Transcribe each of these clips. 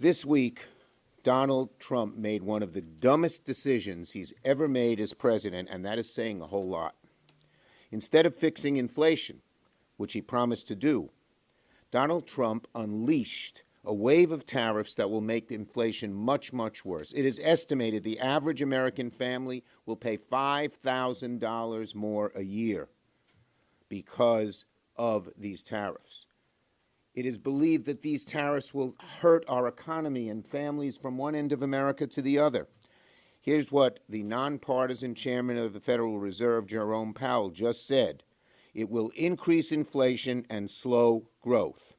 This week, Donald Trump made one of the dumbest decisions he's ever made as president, and that is saying a whole lot. Instead of fixing inflation, which he promised to do, Donald Trump unleashed a wave of tariffs that will make inflation much, much worse. It is estimated the average American family will pay $5,000 more a year because of these tariffs. It is believed that these tariffs will hurt our economy and families from one end of America to the other. Here's what the nonpartisan chairman of the Federal Reserve, Jerome Powell, just said. It will increase inflation and slow growth.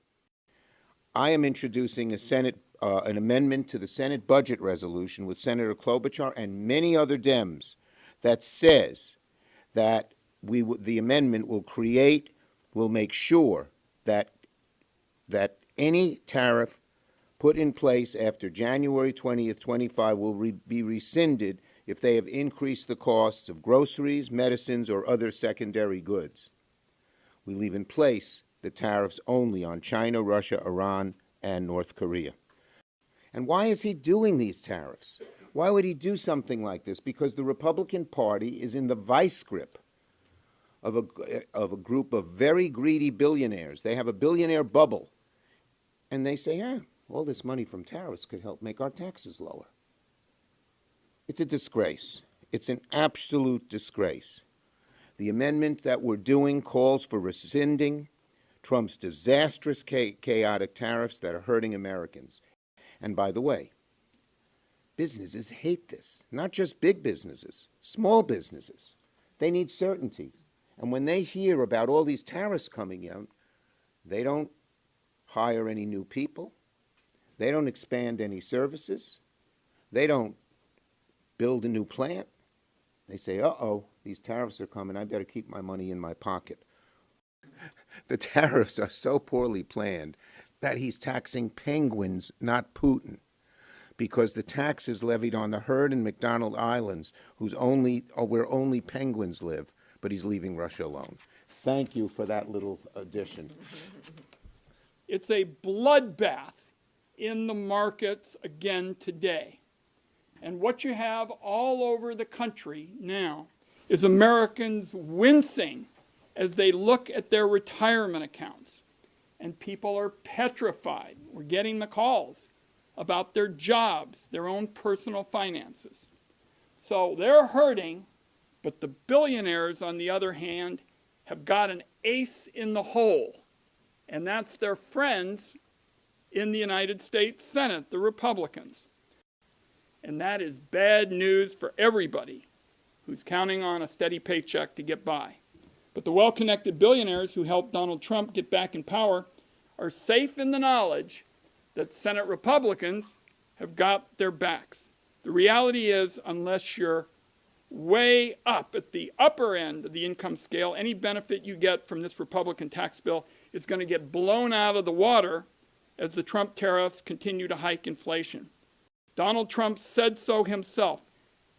I am introducing an amendment to the Senate budget resolution with Senator Klobuchar and many other Dems that says that the amendment will make sure that any tariff put in place after January 20th, 25 will be rescinded if they have increased the costs of groceries, medicines, or other secondary goods. We leave in place the tariffs only on China, Russia, Iran, and North Korea. And why is he doing these tariffs? Why would he do something like this? Because the Republican Party is in the vice grip of a group of very greedy billionaires. They have a billionaire bubble. And they say, all this money from tariffs could help make our taxes lower. It's a disgrace. It's an absolute disgrace. The amendment that we're doing calls for rescinding Trump's disastrous, chaotic tariffs that are hurting Americans. And by the way, businesses hate this. Not just big businesses, small businesses. They need certainty. And when they hear about all these tariffs coming out, they don't hire any new people. They don't expand any services. They don't build a new plant. They say, uh-oh, these tariffs are coming. I better keep my money in my pocket. The tariffs are so poorly planned that he's taxing penguins, not Putin, because the tax is levied on the Heard and McDonald Islands, where only penguins live, but he's leaving Russia alone. Thank you for that little addition. It's a bloodbath in the markets again today. And what you have all over the country now is Americans wincing as they look at their retirement accounts. And people are petrified. We're getting the calls about their jobs, their own personal finances. So they're hurting, but the billionaires, on the other hand, have got an ace in the hole. And that's their friends in the United States Senate, the Republicans. And that is bad news for everybody who's counting on a steady paycheck to get by. But the well-connected billionaires who helped Donald Trump get back in power are safe in the knowledge that Senate Republicans have got their backs. The reality is, unless you're way up at the upper end of the income scale, any benefit you get from this Republican tax bill is going to get blown out of the water as the Trump tariffs continue to hike inflation. Donald Trump said so himself.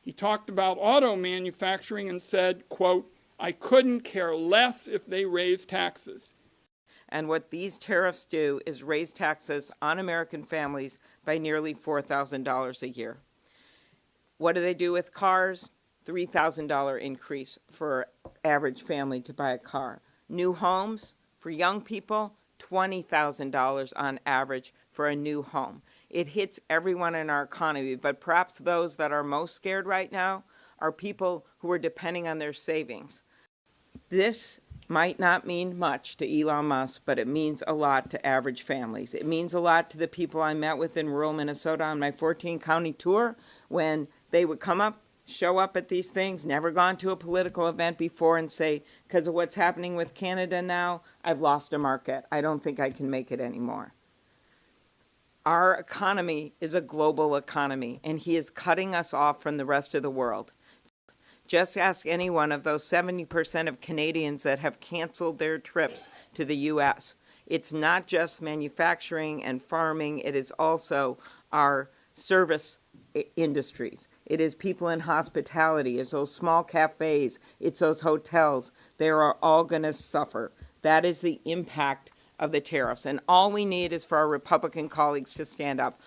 He talked about auto manufacturing and said, quote, "I couldn't care less if they raise taxes." And what these tariffs do is raise taxes on American families by nearly $4,000 a year. What do they do with cars? $3,000 increase for average family to buy a car. New homes for young people, $20,000 on average for a new home. It hits everyone in our economy, but perhaps those that are most scared right now are people who are depending on their savings. This might not mean much to Elon Musk, but it means a lot to average families. It means a lot to the people I met with in rural Minnesota on my 14-county tour when they would come up, show up at these things, never gone to a political event before, and say, because of what's happening with Canada now, I've lost a market. I don't think I can make it anymore. Our economy is a global economy, and he is cutting us off from the rest of the world. Just ask any one of those 70% of Canadians that have canceled their trips to the U.S. It's not just manufacturing and farming, it is also our service industries. It is people in hospitality, it's those small cafes, it's those hotels. They are all going to suffer. That is the impact of the tariffs. And all we need is for our Republican colleagues to stand up.